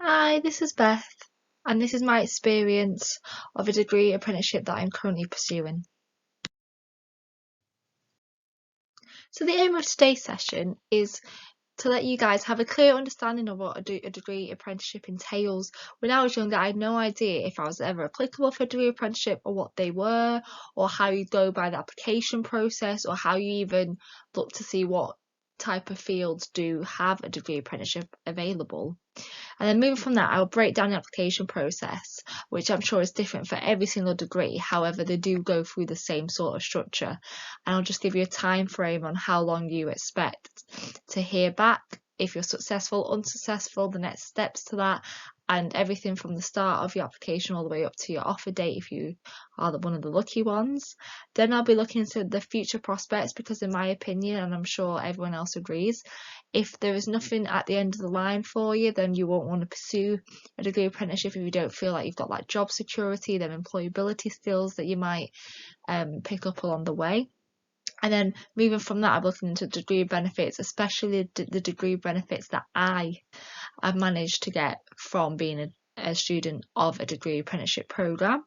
Hi, this is Beth, and this is my experience of a degree apprenticeship that I'm currently pursuing. So, the aim of today's session is to let you guys have a clear understanding of what a degree apprenticeship entails. When I was younger, I had no idea if I was ever applicable for a degree apprenticeship or what they were, or how you go by the application process, or how you even look to see what type of fields do have a degree apprenticeship available. And then moving from that, I'll break down the application process, which I'm sure is different for every single degree. However, they do go through the same sort of structure. And I'll just give you a time frame on how long you expect to hear back, if you're successful, unsuccessful, the next steps to that, and everything from the start of your application all the way up to your offer date if you are one of the lucky ones. Then I'll be looking into the future prospects because, in my opinion, and I'm sure everyone else agrees, if there is nothing at the end of the line for you, then you won't want to pursue a degree apprenticeship if you don't feel like you've got that job security, them employability skills that you might pick up along the way. And then moving from that, I'm looking into degree benefits, especially the degree benefits that I've managed to get from being a student of a degree apprenticeship program.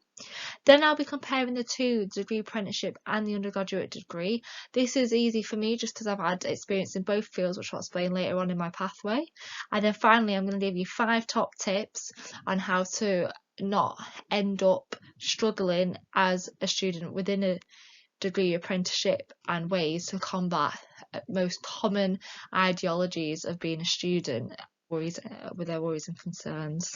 Then I'll be comparing the two, the degree apprenticeship and the undergraduate degree. This is easy for me just because I've had experience in both fields, which I'll explain later on in my pathway. And then finally, I'm going to give you 5 top tips on how to not end up struggling as a student within a degree apprenticeship, and ways to combat most common ideologies of being a student with their worries and concerns.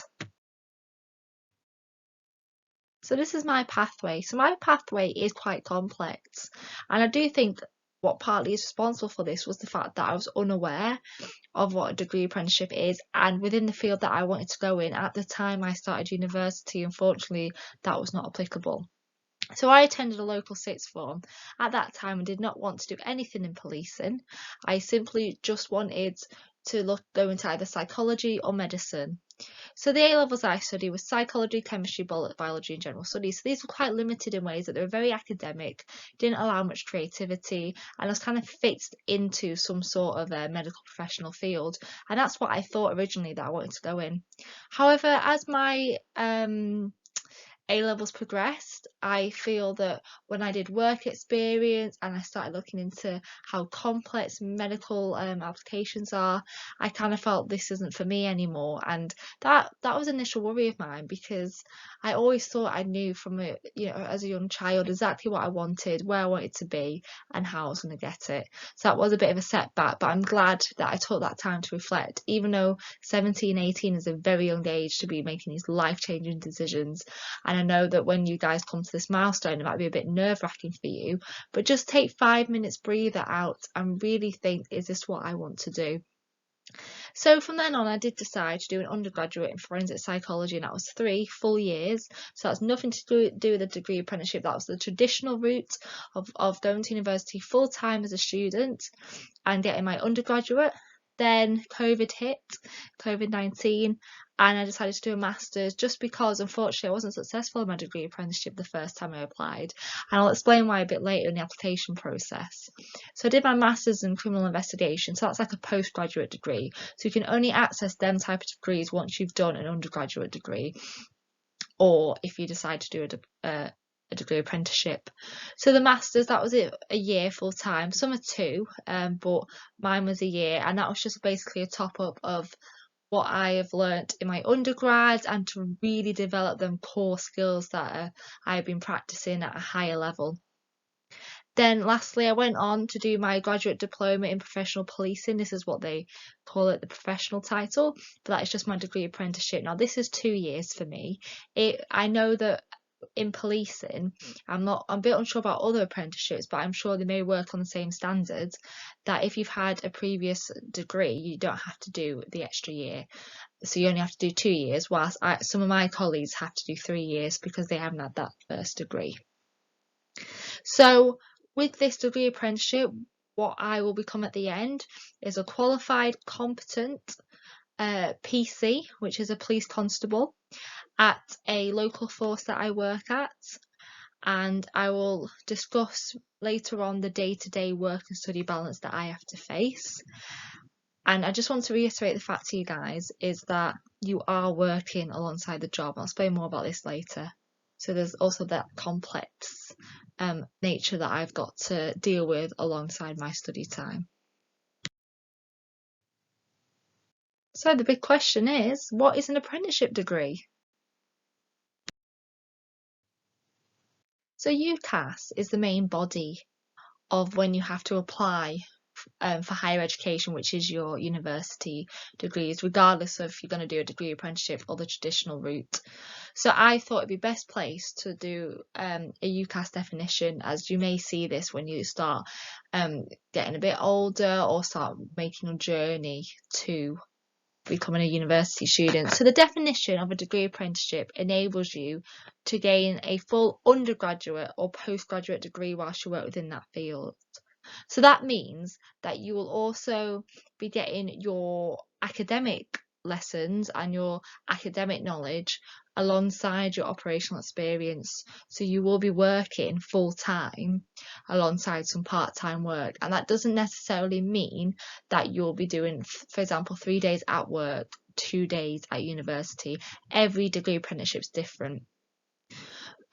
So this is my pathway. So my pathway is quite complex, and I do think what partly is responsible for this was the fact that I was unaware of what a degree apprenticeship is, and within the field that I wanted to go in at the time I started university, unfortunately, that was not applicable. So I attended a local sixth form. At that time, I did not want to do anything in policing. I simply just wanted to go into either psychology or medicine. So the A levels I studied was psychology, chemistry, biology, and general studies. So these were quite limited in ways that they were very academic, didn't allow much creativity, and I was kind of fixed into some sort of a medical professional field. And that's what I thought originally that I wanted to go in. However, as my A levels progressed, I feel that when I did work experience and I started looking into how complex medical applications are, I kind of felt this isn't for me anymore, and that was an initial worry of mine because I always thought I knew from as a young child exactly what I wanted, where I wanted to be, and how I was going to get it. So that was a bit of a setback, but I'm glad that I took that time to reflect, even though 17, 18 is a very young age to be making these life-changing decisions. And I know that when you guys come to this milestone, it might be a bit nerve-wracking for you, but just take 5 minutes, breather out, and really think, is this what I want to do? So from then on, I did decide to do an undergraduate in forensic psychology, and that was 3 full years. So that's nothing to do with a degree apprenticeship. That was the traditional route of going to university full time as a student and getting my undergraduate. Then COVID hit, COVID-19, and I decided to do a master's just because, unfortunately, I wasn't successful in my degree apprenticeship the first time I applied. And I'll explain why a bit later in the application process. So I did my master's in criminal investigation, so that's like a postgraduate degree. So you can only access them type of degrees once you've done an undergraduate degree, or if you decide to do a degree apprenticeship. So the masters, that was it, a year full time. Some are 2, but mine was a year, and that was just basically a top up of what I have learnt in my undergrad and to really develop them core skills that I've been practicing at a higher level. Then lastly, I went on to do my graduate diploma in professional policing. This is what they call it, the professional title, but that is just my degree apprenticeship. Now, this is 2 years for me. I know that in policing, I'm a bit unsure about other apprenticeships, but I'm sure they may work on the same standards, that if you've had a previous degree, you don't have to do the extra year. So you only have to do 2 years, whilst some of my colleagues have to do 3 years because they haven't had that first degree. So with this degree apprenticeship, what I will become at the end is a qualified, competent PC, which is a police constable, at a local force that I work at, and I will discuss later on the day-to-day work and study balance that I have to face. And I just want to reiterate the fact to you guys is that you are working alongside the job. I'll explain more about this later. So there's also that complex nature that I've got to deal with alongside my study time. So the big question is, what is an apprenticeship degree? So UCAS is the main body of when you have to apply for higher education, which is your university degrees, regardless of if you're going to do a degree apprenticeship or the traditional route. So I thought it'd be best place to do a UCAS definition, as you may see this when you start getting a bit older or start making a journey to becoming a university student. So the definition of a degree apprenticeship enables you to gain a full undergraduate or postgraduate degree whilst you work within that field. So that means that you will also be getting your academic lessons and your academic knowledge alongside your operational experience. So you will be working full time alongside some part-time work. And that doesn't necessarily mean that you'll be doing, for example, 3 days at work, 2 days at university. Every degree apprenticeship is different.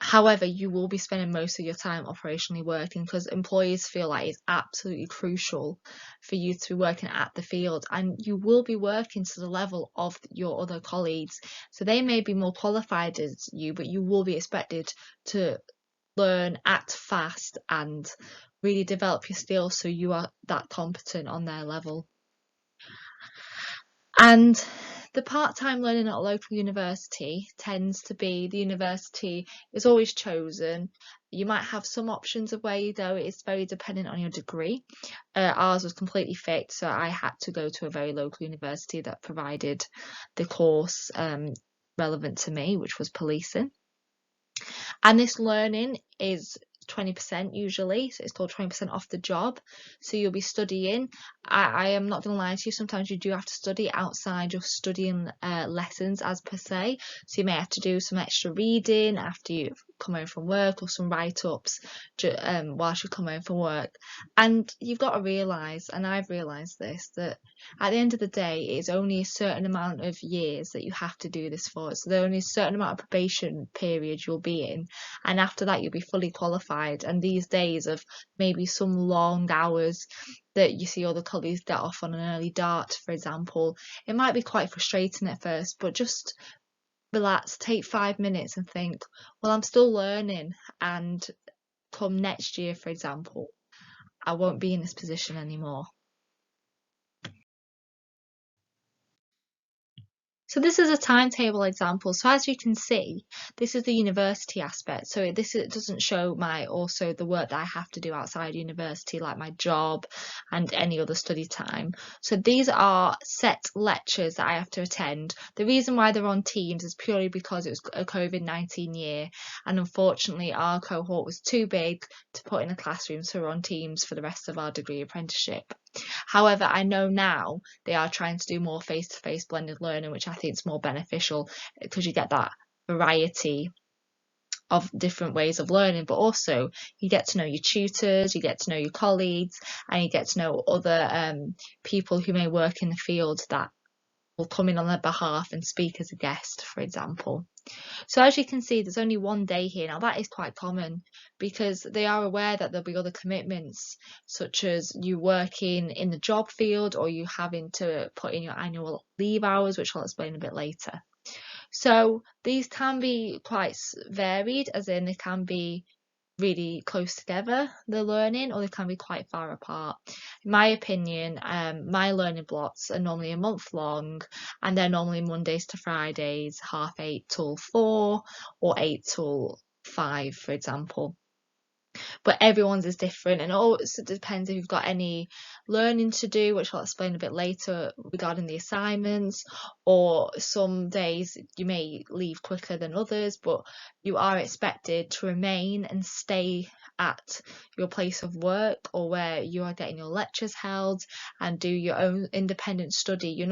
However, you will be spending most of your time operationally working because employers feel like it's absolutely crucial for you to be working at the field, and you will be working to the level of your other colleagues. So they may be more qualified as you, but you will be expected to learn, act fast, and really develop your skills so you are that competent on their level. And the part-time learning at a local university tends to be the university is always chosen. You might have some options of where you go. It's very dependent on your degree. Ours was completely fixed, so I had to go to a very local university that provided the course relevant to me, which was policing. And this learning is 20% usually, so it's called 20% off the job. So you'll be studying. I am not going to lie to you, sometimes you do have to study outside your studying lessons as per se. So you may have to do some extra reading after you've come home from work, or some write-ups whilst you come home from work. And you've got to realise, and I've realised this, that at the end of the day, it's only a certain amount of years that you have to do this for. So there's only a certain amount of probation period you'll be in, and after that you'll be fully qualified. And these days of maybe some long hours that you see other colleagues get off on an early dart, for example, it might be quite frustrating at first, but just relax, take 5 minutes and think, well, I'm still learning, and come next year, for example, I won't be in this position anymore. So this is a timetable example. So as you can see, this is the university aspect. So it doesn't show also the work that I have to do outside university, like my job and any other study time. So these are set lectures that I have to attend. The reason why they're on Teams is purely because it was a COVID-19 year, and unfortunately our cohort was too big to put in a classroom, so we're on Teams for the rest of our degree apprenticeship. However, I know now they are trying to do more face-to-face blended learning, which I think is more beneficial because you get that variety of different ways of learning, but also you get to know your tutors, you get to know your colleagues, and you get to know other people who may work in the field that will come in on their behalf and speak as a guest, for example. So as you can see, there's only 1 day here. Now that is quite common because they are aware that there'll be other commitments, such as you working in the job field or you having to put in your annual leave hours, which I'll explain a bit later. So these can be quite varied, as in they can be really close together, the learning, or they can be quite far apart. In my opinion, my learning blocks are normally a month long, and they're normally Mondays to Fridays, 8:30 till 4 or 8 till 5, for example. But everyone's is different, and it also depends if you've got any learning to do, which I'll explain a bit later regarding the assignments, or some days you may leave quicker than others, but you are expected to remain and stay at your place of work or where you are getting your lectures held and do your own independent study.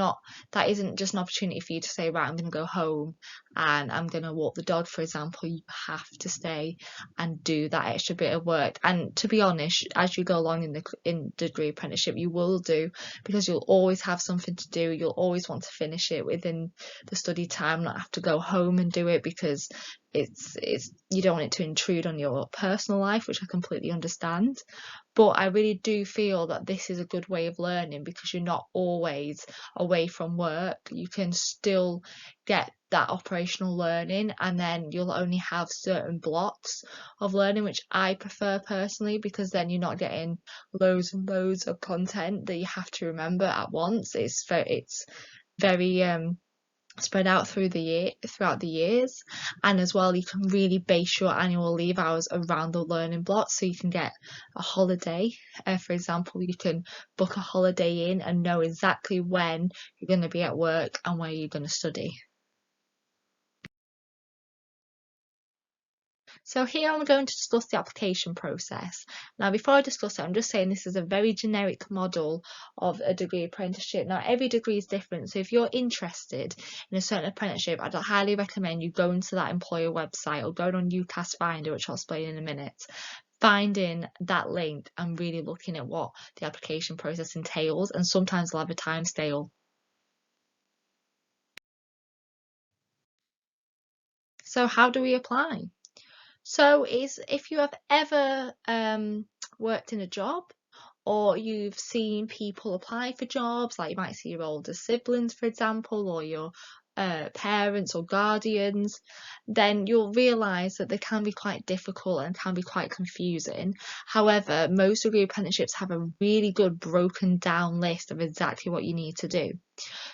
That isn't just an opportunity for you to say, right, I'm going to go home and I'm going to walk the dog, for example, you have to stay and do that extra bit of work. And to be honest, as you go along in degree apprenticeship, you will do, because you'll always have something to do. You'll always want to finish it within the study time, not have to go home and do it, because it's you don't want it to intrude on your personal life, which I completely understand. But I really do feel that this is a good way of learning, because you're not always away from work. You can still get that operational learning, and then you'll only have certain blocks of learning, which I prefer personally, because then you're not getting loads and loads of content that you have to remember at once. It's very spread out throughout the years. And as well, you can really base your annual leave hours around the learning blocks, so you can get a holiday. For example, you can book a holiday in and know exactly when you're going to be at work and where you're going to study. So here I'm going to discuss the application process. Now, before I discuss it, I'm just saying this is a very generic model of a degree apprenticeship. Now, every degree is different. So if you're interested in a certain apprenticeship, I'd highly recommend you going to that employer website or going on UCAS Finder, which I'll explain in a minute, finding that link and really looking at what the application process entails. And sometimes they'll have a time scale. So how do we apply? So if you have ever worked in a job, or you've seen people apply for jobs, like you might see your older siblings, for example, or your parents or guardians, then you'll realise that they can be quite difficult and can be quite confusing. However, most degree apprenticeships have a really good broken down list of exactly what you need to do.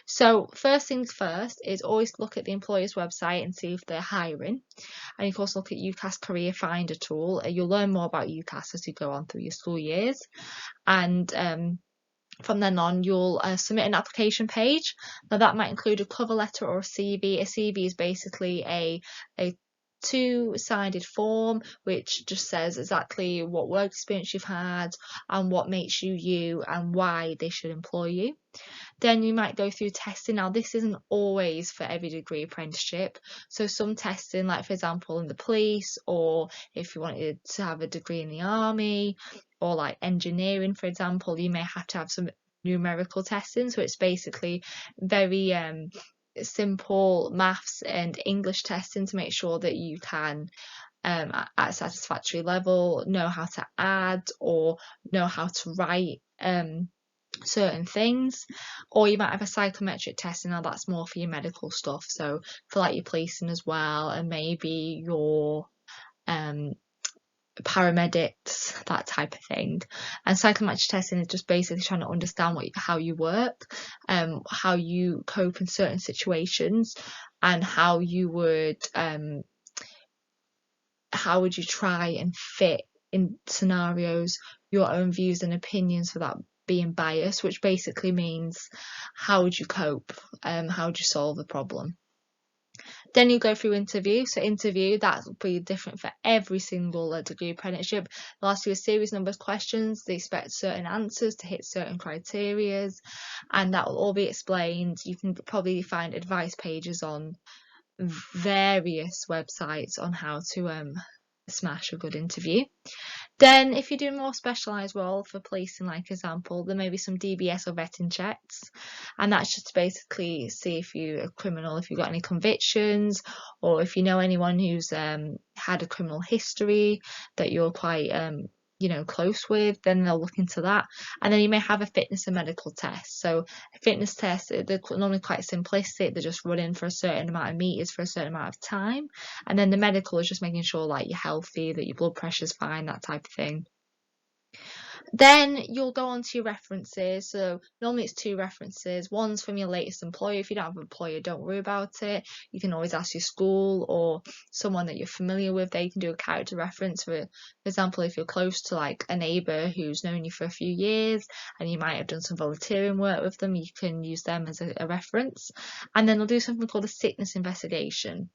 So first things first is always look at the employer's website and see if they're hiring. And you can also look at UCAS Career Finder tool. You'll learn more about UCAS as you go on through your school years. And from then on, you'll submit an application page. Now that might include a cover letter or a CV. A CV is basically a two-sided form which just says exactly what work experience you've had and what makes you you and why they should employ you. Then you might go through testing. Now, this isn't always for every degree apprenticeship. So some testing, like for example, in the police, or if you wanted to have a degree in the army, or like engineering, for example, you may have to have some numerical testing. So it's basically very simple maths and English testing to make sure that you can at a satisfactory level know how to add or know how to write certain things. Or you might have a psychometric testing. Now that's more for your medical stuff, so for like your policing as well, and maybe your paramedics, that type of thing. And psychometric testing is just basically trying to understand how you work, how you cope in certain situations, and how would you try and fit in scenarios your own views and opinions without being biased, which basically means how would you cope, how would you solve the problem. Then you go through interview. So interview, that will be different for every single degree apprenticeship. They'll ask you a series number of questions. They expect certain answers to hit certain criteria, and that will all be explained. You can probably find advice pages on various websites on how to smash a good interview. Then if you do a more specialised role for policing, like example, there may be some DBS or vetting checks, and that's just to basically see if you're a criminal, if you've got any convictions, or if you know anyone who's had a criminal history that you're quite close with, then they'll look into that. And then you may have a fitness and medical test. So a fitness test, they're normally quite simplistic. They're just running for a certain amount of meters for a certain amount of time. And then the medical is just making sure like you're healthy, that your blood pressure's fine, that type of thing. Then you'll go on to your references. So normally it's 2 references. One's from your latest employer. If you don't have an employer, don't worry about it. You can always ask your school or someone that you're familiar with. They can do a character reference. For example, if you're close to like a neighbour who's known you for a few years and you might have done some volunteering work with them, you can use them as a reference. And then they'll do something called a sickness investigation.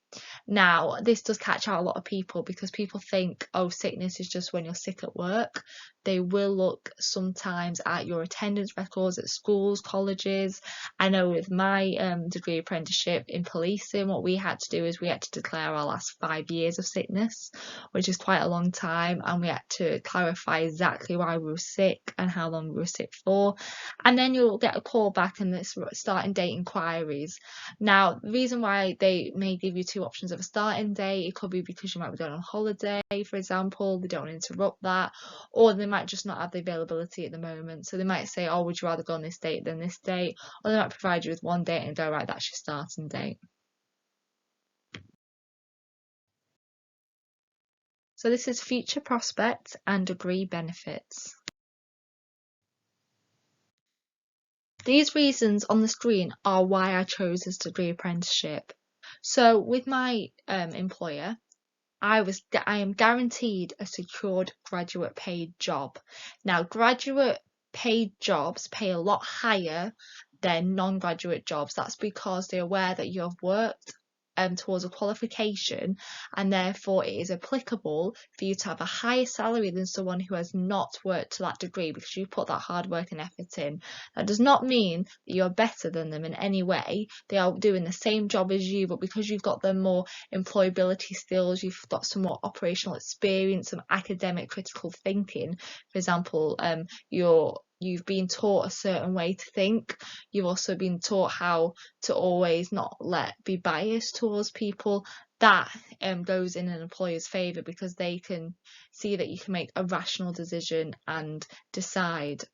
Now, this does catch out a lot of people because people think, oh, sickness is just when you're sick at work. they will look sometimes at your attendance records at schools, colleges. I know with my degree apprenticeship in policing, what we had to do is we had to declare our last 5 years of sickness, which is quite a long time, and we had to clarify exactly why we were sick and how long we were sick for. And then you'll get a call back and it's starting date inquiries. Now, the reason why they may give you two options of a starting date, it could be because you might be going on holiday, for example, they don't want to interrupt that, or they might just not have the availability at the moment. So they might say, oh, would you rather go on this date than this date? Or they might provide you with one date and go, right, that's your starting date. So this is future prospects and degree benefits. These reasons on the screen are why I chose this degree apprenticeship. So with my employer, I am guaranteed a secured graduate paid job. Now, graduate paid jobs pay a lot higher than non-graduate jobs. That's because they're aware that you have worked towards a qualification, and therefore it is applicable for you to have a higher salary than someone who has not worked to that degree because you put that hard work and effort in. That does not mean that you're better than them in any way. They are doing the same job as you, but because you've got them more employability skills, you've got some more operational experience, some academic critical thinking. For example, you've been taught a certain way to think. You've also been taught how to always not be biased towards people. That goes in an employer's favour because they can see that you can make a rational decision and decide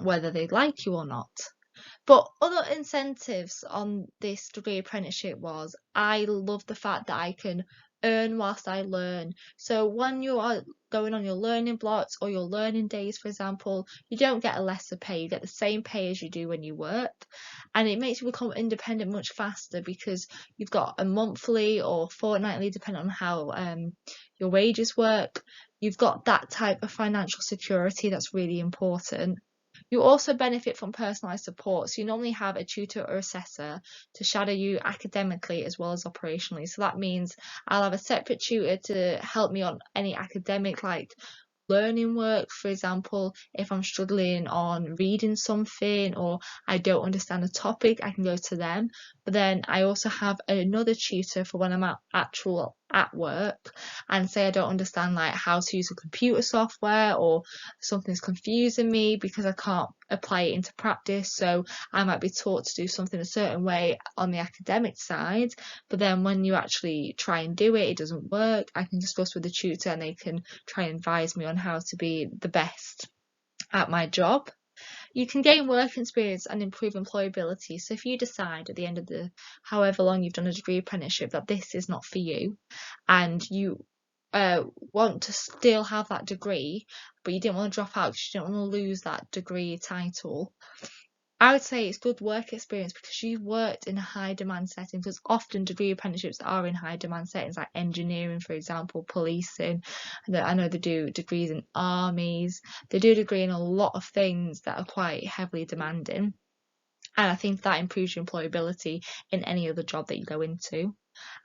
whether they like you or not. But other incentives on this degree apprenticeship was I love the fact that I can earn whilst I learn. So when you are going on your learning blocks or your learning days, for example, you don't get a lesser pay. You get the same pay as you do when you work. And it makes you become independent much faster because you've got a monthly or fortnightly, depending on how your wages work. You've got that type of financial security that's really important. You also benefit from personalised support. So you normally have a tutor or assessor to shadow you academically as well as operationally. So that means I'll have a separate tutor to help me on any academic, like learning work. For example, if I'm struggling on reading something or I don't understand a topic, I can go to them. But then I also have another tutor for when I'm at work and say I don't understand like how to use a computer software or something's confusing me because I can't apply it into practice. So I might be taught to do something a certain way on the academic side, but then when you actually try and do it, it doesn't work. I can discuss with the tutor and they can try and advise me on how to be the best at my job. You can gain work experience and improve employability. So if you decide at the end of the however long you've done a degree apprenticeship that this is not for you and you want to still have that degree, but you didn't want to drop out because you didn't want to lose that degree title, I would say it's good work experience because you've worked in a high demand setting, because often degree apprenticeships are in high demand settings like engineering, for example, policing. I know they do degrees in armies. They do a degree in a lot of things that are quite heavily demanding. And I think that improves your employability in any other job that you go into.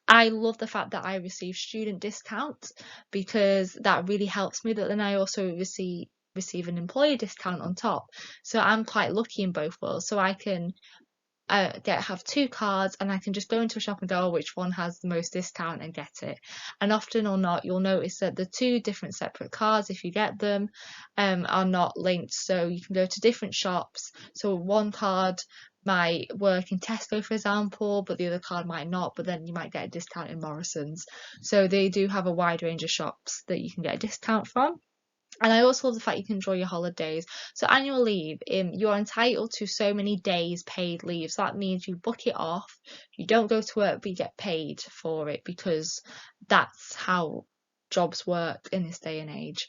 I love the fact that I receive student discounts because that really helps me. But then I also receive an employer discount on top. So I'm quite lucky in both worlds. So I can have two cards and I can just go into a shop and go, oh, which one has the most discount and get it. And often or not, you'll notice that the two different separate cards, if you get them, are not linked. So you can go to different shops. So one card might work in Tesco, for example, but the other card might not, but then you might get a discount in Morrison's. So they do have a wide range of shops that you can get a discount from. And I also love the fact you can enjoy your holidays. So annual leave, you're entitled to so many days paid leave. So that means you book it off, you don't go to work, but you get paid for it because that's how jobs work in this day and age.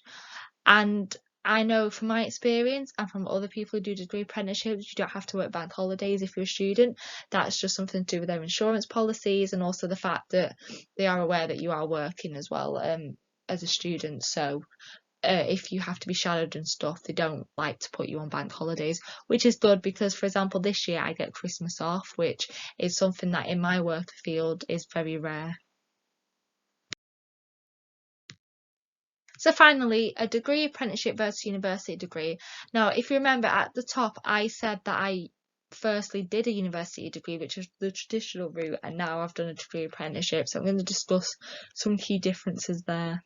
And I know from my experience and from other people who do degree apprenticeships, you don't have to work bank holidays if you're a student. That's just something to do with their insurance policies and also the fact that they are aware that you are working as well as a student. So if you have to be shadowed and stuff, they don't like to put you on bank holidays, which is good because, for example, this year I get Christmas off, which is something that in my work field is very rare. So finally, a degree apprenticeship versus university degree. Now, if you remember at the top, I said that I firstly did a university degree, which is the traditional route, and now I've done a degree apprenticeship. So I'm going to discuss some key differences there.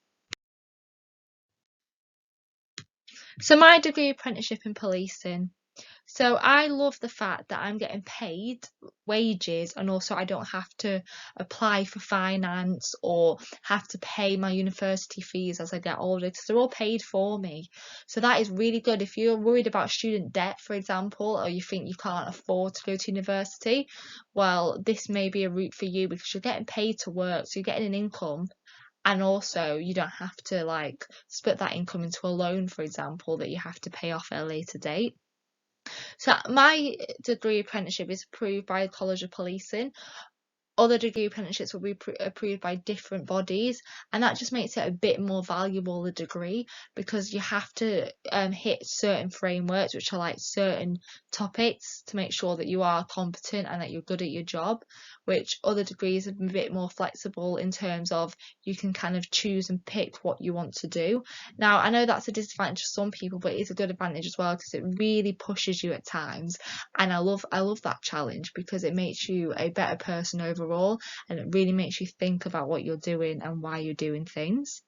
So my degree apprenticeship in policing. So I love the fact that I'm getting paid wages, and also I don't have to apply for finance or have to pay my university fees as I get older, because they're all paid for me. So that is really good. If you're worried about student debt, for example, or you think you can't afford to go to university, well, this may be a route for you because you're getting paid to work, so you're getting an income. And also, you don't have to like split that income into a loan, for example, that you have to pay off at a later date. So my degree apprenticeship is approved by the College of Policing. Other degree apprenticeships will be approved by different bodies, and that just makes it a bit more valuable, the degree, because you have to hit certain frameworks, which are like certain topics, to make sure that you are competent and that you're good at your job, which other degrees are a bit more flexible in terms of you can kind of choose and pick what you want to do. Now, I know that's a disadvantage for some people, but it's a good advantage as well, because it really pushes you at times, and I love that challenge because it makes you a better person overall, and it really makes you think about what you're doing and why you're doing things.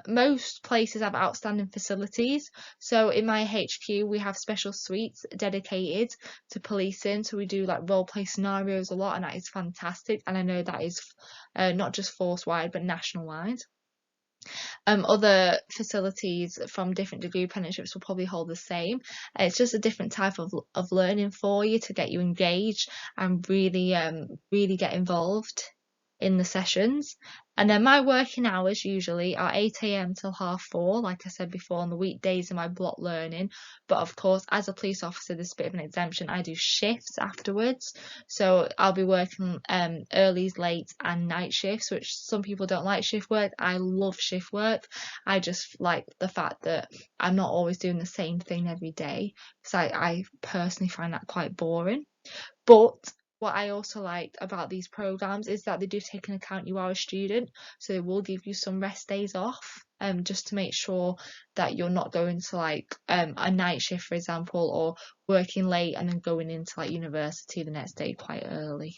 Most places have outstanding facilities. So in my HQ, we have special suites dedicated to policing. So we do like role play scenarios a lot, and that is fantastic. And I know that is not just force wide, but national wide. Other facilities from different degree apprenticeships will probably hold the same. It's just a different type of learning for you to get you engaged and really get involved in the sessions. And then my working hours usually are 8 a.m. till 4:30, like I said before, on the weekdays in my block learning. But of course, as a police officer, there's a bit of an exemption. I do shifts afterwards. So I'll be working earlys, late, and night shifts, which some people don't like shift work. I love shift work. I just like the fact that I'm not always doing the same thing every day, because I personally find that quite boring. But what I also like about these programs is that they do take into account you are a student, so they will give you some rest days off, just to make sure that you're not going to like a night shift, for example, or working late and then going into like university the next day quite early.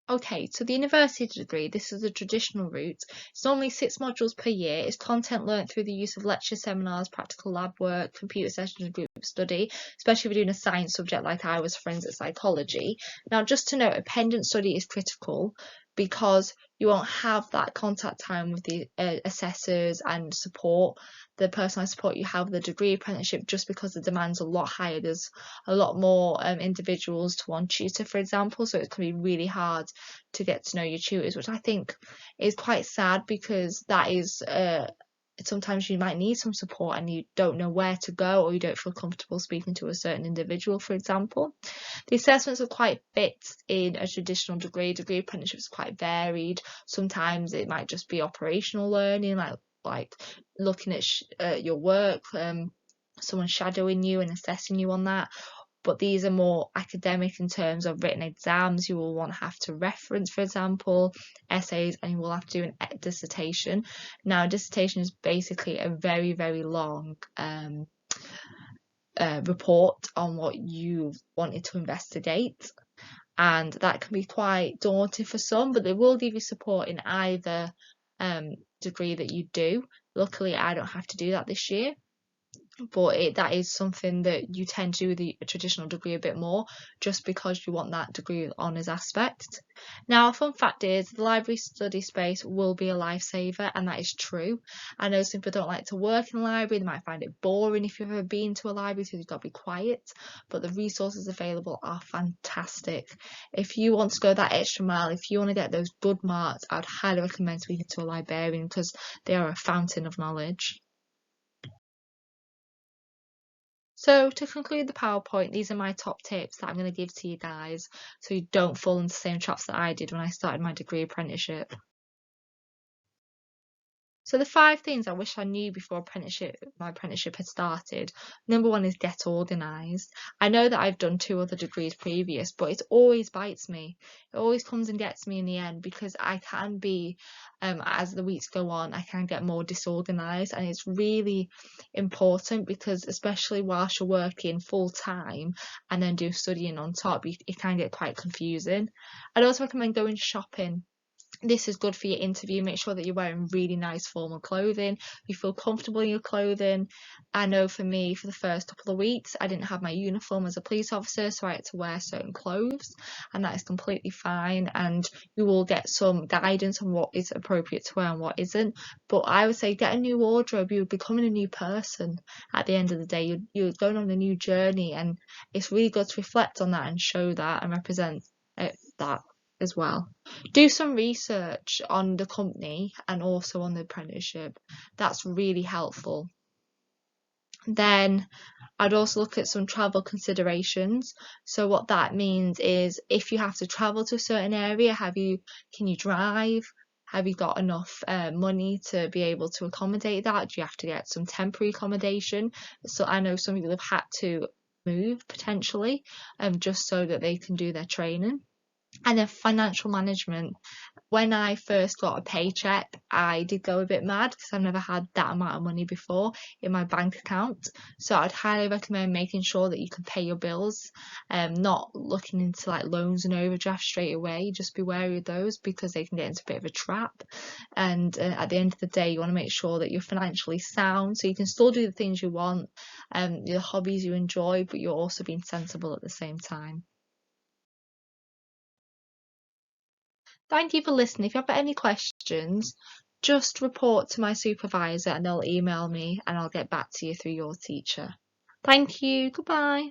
Okay, so the university degree, this is a traditional route. It's normally 6 modules per year. It's content learnt through the use of lecture seminars, practical lab work, computer sessions, and group study, especially if you're doing a science subject like I was, forensic psychology. Now, just to note, appendant study is critical because you won't have that contact time with the assessors and support, the personalised support you have with the degree apprenticeship, just because the demand's a lot higher. There's a lot more individuals to one tutor, for example, so it can be really hard to get to know your tutors, which I think is quite sad, because that is sometimes you might need some support and you don't know where to go, or you don't feel comfortable speaking to a certain individual, for example. The assessments are quite fixed in a traditional degree. Degree apprenticeships are quite varied. Sometimes it might just be operational learning, like looking at your work, someone shadowing you and assessing you on that. But these are more academic in terms of written exams. You will have to reference, for example, essays, and you will have to do a dissertation. Now, a dissertation is basically a very, very long report on what you wanted to investigate, and that can be quite daunting for some, but they will give you support in either degree that you do. Luckily, I don't have to do that this year, but that is something that you tend to do with the traditional degree a bit more, just because you want that degree honours aspect. Now, a fun fact is the library study space will be a lifesaver, and that is true. I know some people don't like to work in a library, they might find it boring if you've ever been to a library, so you've got to be quiet, but the resources available are fantastic. If you want to go that extra mile, if you want to get those good marks, I'd highly recommend speaking to a librarian, because they are a fountain of knowledge. So to conclude the PowerPoint, these are my top tips that I'm going to give to you guys, so you don't fall into the same traps that I did when I started my degree apprenticeship. So the 5 things I wish I knew before my apprenticeship had started. Number 1 is get organised. I know that I've done 2 other degrees previous, but it always bites me. It always comes and gets me in the end, because I can be, as the weeks go on, I can get more disorganised, and it's really important, because especially whilst you're working full time and then do studying on top, it can get quite confusing. I'd also recommend going shopping. This is good for your interview. Make sure that you're wearing really nice formal clothing, you feel comfortable in your clothing. I know for me, for the first couple of weeks, I didn't have my uniform as a police officer, so I had to wear certain clothes, and that is completely fine, and you will get some guidance on what is appropriate to wear and what isn't. But I would say get a new wardrobe. You're becoming a new person at the end of the day. You're going on a new journey, and it's really good to reflect on that and show that and represent that as well. Do some research on the company and also on the apprenticeship. That's really helpful. Then I'd also look at some travel considerations. So what that means is, if you have to travel to a certain area, can you drive? Have you got enough money to be able to accommodate that? Do you have to get some temporary accommodation? So I know some people have had to move potentially, just so that they can do their training. And then financial management. When I first got a paycheck, I did go a bit mad, because I've never had that amount of money before in my bank account. So I'd highly recommend making sure that you can pay your bills, not looking into like loans and overdraft straight away. Just be wary of those, because they can get into a bit of a trap. And at the end of the day, you want to make sure that you're financially sound, so you can still do the things you want, the hobbies you enjoy, but you're also being sensible at the same time. Thank you for listening. If you have any questions, just report to my supervisor and they'll email me, and I'll get back to you through your teacher. Thank you. Goodbye.